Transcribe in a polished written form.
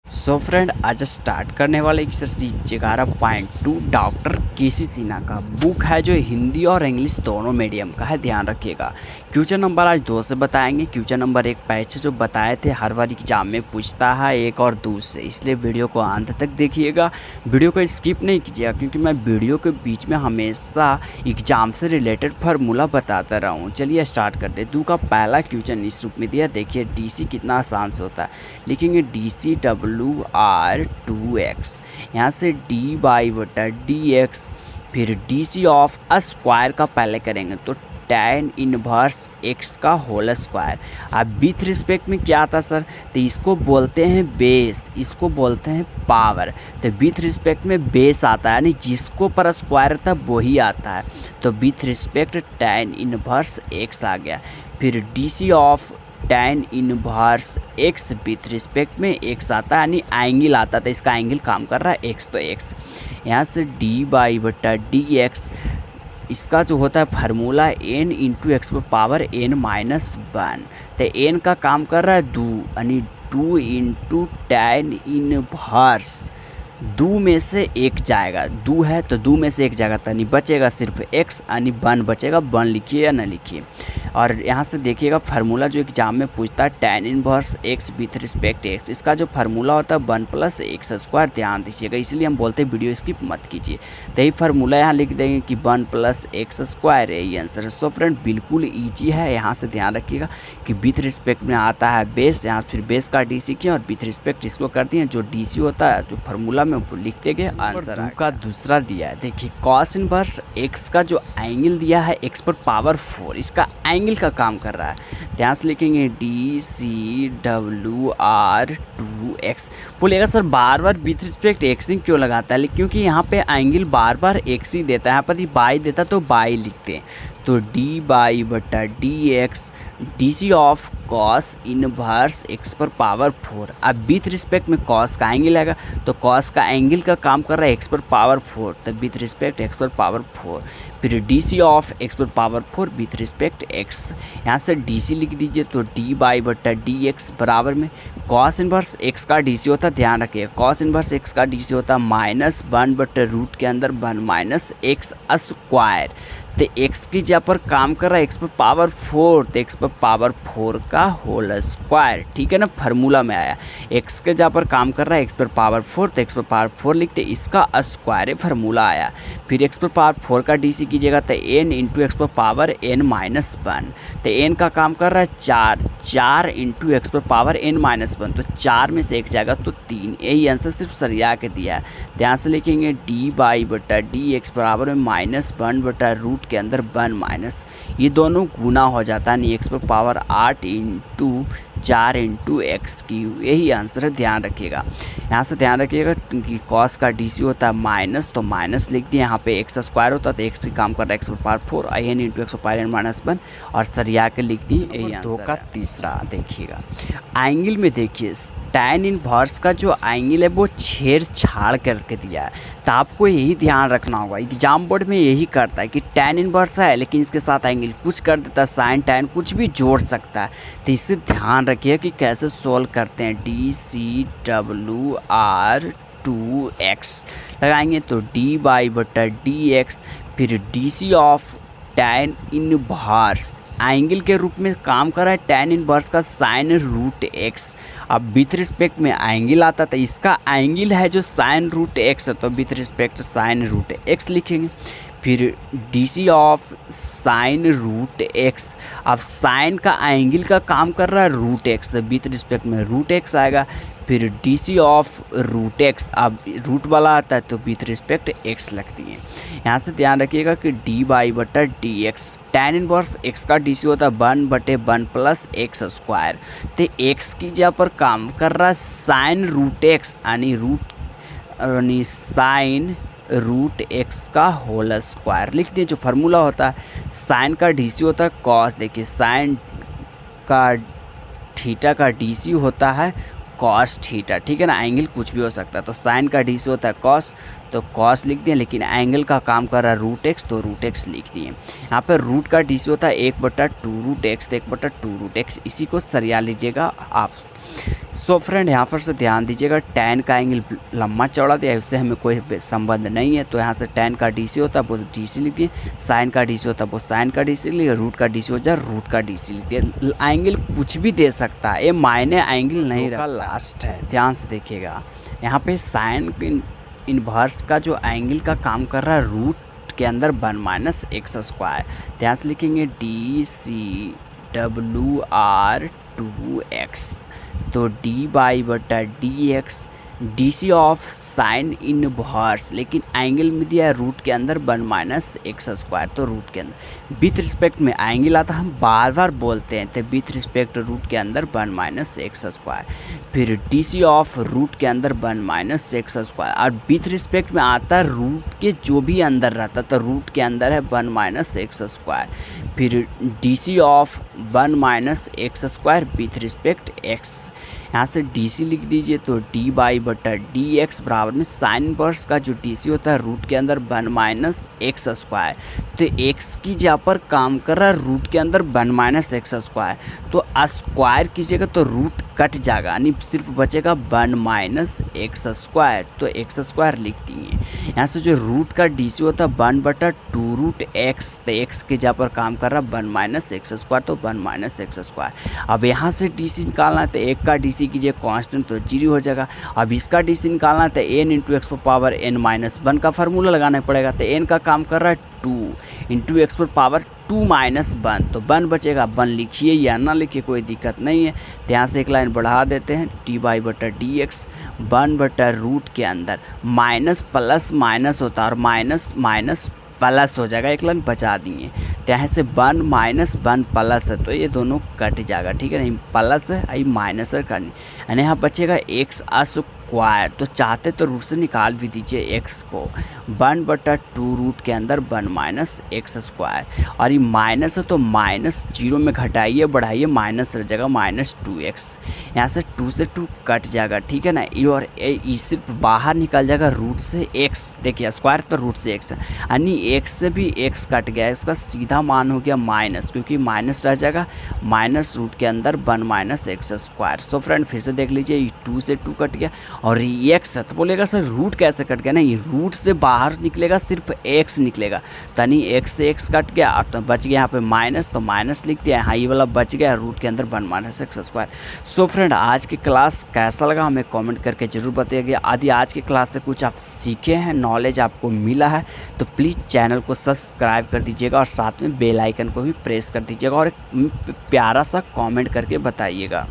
So friend आज start करने वाले एक्सरसाइज 11.2 डॉक्टर केसी सिन्हा का बुक है जो हिंदी और इंग्लिश दोनों मीडियम का है। ध्यान रखिएगा। क्वेश्चन नंबर आज 2 से बताएंगे। क्वेश्चन नंबर 1 पहले जो बताए थे हर बार एग्जाम में पूछता है 1 और 2 से, इसलिए वीडियो को अंत तक देखिएगा। वीडियो को स्किप नहीं कीजिएगा क्योंकि मैं वीडियो के बीच में हमेशा एग्जाम से रिलेटेड फार्मूला बताता रहा हूँ। चलिए स्टार्ट करते हैं। 2 का पहला क्वेश्चन इस रूप में दिया। देखिए डीसी कितना आसान से होता है। लिखेंगे डीसी WR2x, यहाँ से dy/dx, फिर DC ऑफ अ स्क्वायर का पहले करेंगे तो tan इनवर्स x का होल स्क्वायर। अब विथ रिस्पेक्ट में क्या आता सर, तो इसको बोलते हैं बेस, इसको बोलते हैं पावर। तो विथ रिस्पेक्ट में बेस आता है, यानी जिसको पर स्क्वायर था वही आता है। तो with respect tan inverse x आ गया। फिर DC of tan inverse x with respect में x आता है, यानी एंगल आता था, इसका एंगल काम कर रहा है x, तो x। यहाँ से dy/dx, इसका जो होता है फार्मूला n इंटू एक्स पर पावर n-1। तो n का काम कर रहा है 2, यानी 2 इंटू tan इनवर्स। 2 में से 1 जाएगा, 2 है तो 2 में से 1 जाएगा, तो नहीं बचेगा सिर्फ x, यानी 1 बचेगा। 1 लिखिए या ना लिखिए। और यहाँ से देखिएगा फार्मूला जो एग्जाम में पूछता है tan inverse x with respect x, इसका जो फार्मूला होता है 1 + x²। ध्यान दीजिएगा, इसलिए हम बोलते हैं वीडियो स्किप मत कीजिए। तो यही फार्मूला यहाँ लिख देंगे कि 1 + x² है, ये आंसर है। सो फ्रेंड बिल्कुल ईजी है। यहाँ से ध्यान रखिएगा कि विथ रिस्पेक्ट में आता है बेस, यहाँ फिर बेस का DC किया और विथ रिस्पेक्ट इसको कर दिए। जो DC होता है जो फार्मूला में लिखते गए आंसर का दूसरा दिया है। देखिए cos इनवर्स x का जो एंगल दिया है x पर पावर 4, इसका एंगल का काम कर रहा है। ध्यान से लिखेंगे DCWR2x। बोलेगा sir bar bar with respect x ही क्यों लगाता है, क्योंकि यहाँ पे एंगल बार बार x ही देता है। यहाँ पर बाई देता तो बाई लिखते हैं, तो dy/dx DC of cos inverse x पर पावर 4। अब विथ रिस्पेक्ट में cos का एंगल आएगा, तो cos का एंगल का काम कर रहा है x पर पावर 4, तो विथ रिस्पेक्ट x पर पावर 4। फिर DC ऑफ x पर पावर 4 विथ रिस्पेक्ट x, यहाँ से DC लिख दीजिए, तो dy/dx बराबर में cos इनवर्स x का DC होता है। ध्यान रखिए cos इनवर्स x का DC होता है -1/रूट के अंदर 1 - x²। तो x की जगह पर काम कर रहा है x पर पावर 4, तो x पर पावर 4 का होल स्क्वायर। ठीक है ना, फार्मूला में आया x के जगह पर काम कर रहा है x पर पावर 4, तो x पर पावर 4 लिखते, इसका स्क्वायर फार्मूला आया। फिर x पर पावर 4 का DC कीजिएगा तो n इंटू एक्स पर पावर n-1, तो n का काम कर रहा है 4 इंटू एक्स पर पावर n-1, तो 4 में से 1 जाएगा तो 3। यही आंसर सिर्फ सरिया के दिया है। ध्यान से लिखेंगे dy/dx बराबर में -1/रूट के अंदर 1 - ये दोनों गुना हो जाता है, एक्स पर पावर 8 इंटू 4 इंटू एक्स की, यही आंसर है। ध्यान रखिएगा, यहाँ से ध्यान रखिएगा कि cos का DC होता है माइनस, तो माइनस लिख दिए। यहाँ पे x² होता है तो x की काम कर रहा है x पर पावर 4 n इंटू एक्स पर पावर n-1, और सरिया के लिख दिए, यही आंसर। 2 का तीसरा देखिएगा। एंगल में देखिए tan इनवर्स का जो एंगल है वो छेड़छाड़ करके दिया है, तो आपको यही ध्यान रखना होगा। एग्जाम बोर्ड में यही करता है कि tan इनवर्स है लेकिन इसके साथ एंगल कुछ कर देता है, साइन tan कुछ भी जोड़ सकता है। तो इससे ध्यान रखिए कि कैसे सोल्व करते हैं। DCWR2x लगाएंगे तो dy/dx, फिर DC of tan inverse angle के रूप में काम कर रहा है tan इनवर्स का sin√x। अब विथ रिस्पेक्ट में एंगल आता था, इसका एंगल है जो sin√x है, तो विथ रिस्पेक्ट sin√x लिखेंगे। फिर DC ऑफ sin√x, अब साइन का एंगल का काम कर रहा है √x, तो विथ रिस्पेक्ट में √x आएगा। फिर DC ऑफ √x, अब रूट वाला आता है तो विथ रिस्पेक्ट x लगती है। यहाँ से ध्यान रखिएगा कि dy/dx tan इनवर्स x का DC होता है 1/1 + x², तो x की जगह पर काम कर रहा है sin√x, यानी sin√x का होल स्क्वायर लिख दिए। जो फार्मूला होता है साइन का DC होता है cos, देखिए साइन का थीटा का DC होता है cos थीटा। ठीक है ना, एंगल कुछ भी हो सकता है, तो साइन का DC होता है cos, तो cos लिख दिए, लेकिन एंगल का काम कर रहा है √x, तो √x लिख दिए। यहाँ पर रूट का DC होता है 1/2√x, तो 1/2√x, इसी को सरिया लीजिएगा आप। सो फ्रेंड यहाँ पर से ध्यान दीजिएगा, tan का एंगल लंबा चौड़ा दिया है, उससे हमें कोई संबंध नहीं है। तो यहाँ से tan का DC होता है वो DC लिख दिए, sin का DC होता है वो sin का DC लिख दिए, रूट का DC हो जाए रूट का DC लिख दिए। एंगल कुछ भी दे सकता है, ये मायने एंगल नहीं रखा। लास्ट है, ध्यान से देखिएगा, यहाँ पे साइन इनवर्स का जो एंगल का काम कर रहा है रूट के अंदर 1-x²। ध्यान से लिखेंगे DCWR2x, तो dy/dx DC of sine inverse, लेकिन एंगल में दिया है रूट के अंदर 1-x², तो रूट के अंदर विथ रिस्पेक्ट में एंगल आता, हम बार बार बोलते हैं, तो विथ रिस्पेक्ट रूट के अंदर 1-x², फिर DC ऑफ रूट के अंदर 1-x², और विथ रिस्पेक्ट में आता है रूट के जो भी अंदर रहता, तो रूट के अंदर है 1-x², फिर DC of 1-x² with respect x। यहाँ से DC लिख दीजिए, तो dy/dx बराबर में साइन इनवर्स का जो DC होता है रूट के अंदर 1-x², तो x की जगह पर काम कर रहा है रूट के अंदर 1-x², तो स्क्वायर कीजिएगा तो रूट कट जाएगा, यानी सिर्फ बचेगा 1-x², तो x² लिख दिए। यहाँ से जो रूट का DC होता है 1/2√x, तो x के जगह पर काम कर रहा है 1-x², तो 1-x²। अब यहाँ से DC निकालना है, तो एक का DC कीजिए कांस्टेंट, तो 0 हो जाएगा। अब इसका DC निकालना है, तो n × x⁻n−1 का फार्मूला लगाना पड़ेगा, तो n का काम कर रहा है 2 × x⁻2−1, तो 1 बचेगा। 1 लिखिए या ना लिखिए कोई दिक्कत नहीं है। तो यहाँ से एक लाइन बढ़ा देते हैं, dy/dx 1/रूट के अंदर माइनस प्लस माइनस होता है, और माइनस माइनस प्लस हो जाएगा, एक लाइन बचा दिए। तो यहाँ से 1-1 प्लस है, तो ये दोनों कट जाएगा, ठीक है। नहीं प्लस है, आई माइनस है करनी, यानी यहाँ बचेगा x²। तो चाहते तो रूट से निकाल भी दीजिए x को, 1/2 रूट के अंदर 1-x², और ये माइनस है तो -0 में घटाइए बढ़ाइए माइनस रह जाएगा -2x। यहाँ से 2 से 2 कट जाएगा, ठीक है ना। और ये सिर्फ बाहर निकल जाएगा रूट से x, देखिए स्क्वायर तो रूट से x है, यानी x से भी x कट गया, इसका सीधा मान हो गया माइनस, क्योंकि माइनस रह जाएगा माइनस रूट के अंदर 1-x²। सो फ्रेंड फिर से देख लीजिए, 2 से 2 कट गया, और ये x है, तो बोलेगा सर रूट कैसे कट गया, नहीं रूट से बाहर निकलेगा सिर्फ x निकलेगा, तो यानी x से x कट गया, और तो बच गया यहाँ पे माइनस, तो माइनस लिख दिया, हाँ ये वाला बच गया रूट के अंदर 1-x²। सो फ्रेंड आज की क्लास कैसा लगा हमें कमेंट करके ज़रूर बताइएगा। यदि आज की क्लास से कुछ आप सीखे हैं, नॉलेज आपको मिला है, तो प्लीज़ चैनल को सब्सक्राइब कर दीजिएगा, और साथ में बेल आइकन को भी प्रेस कर दीजिएगा, और एक प्यारा सा कमेंट करके बताइएगा।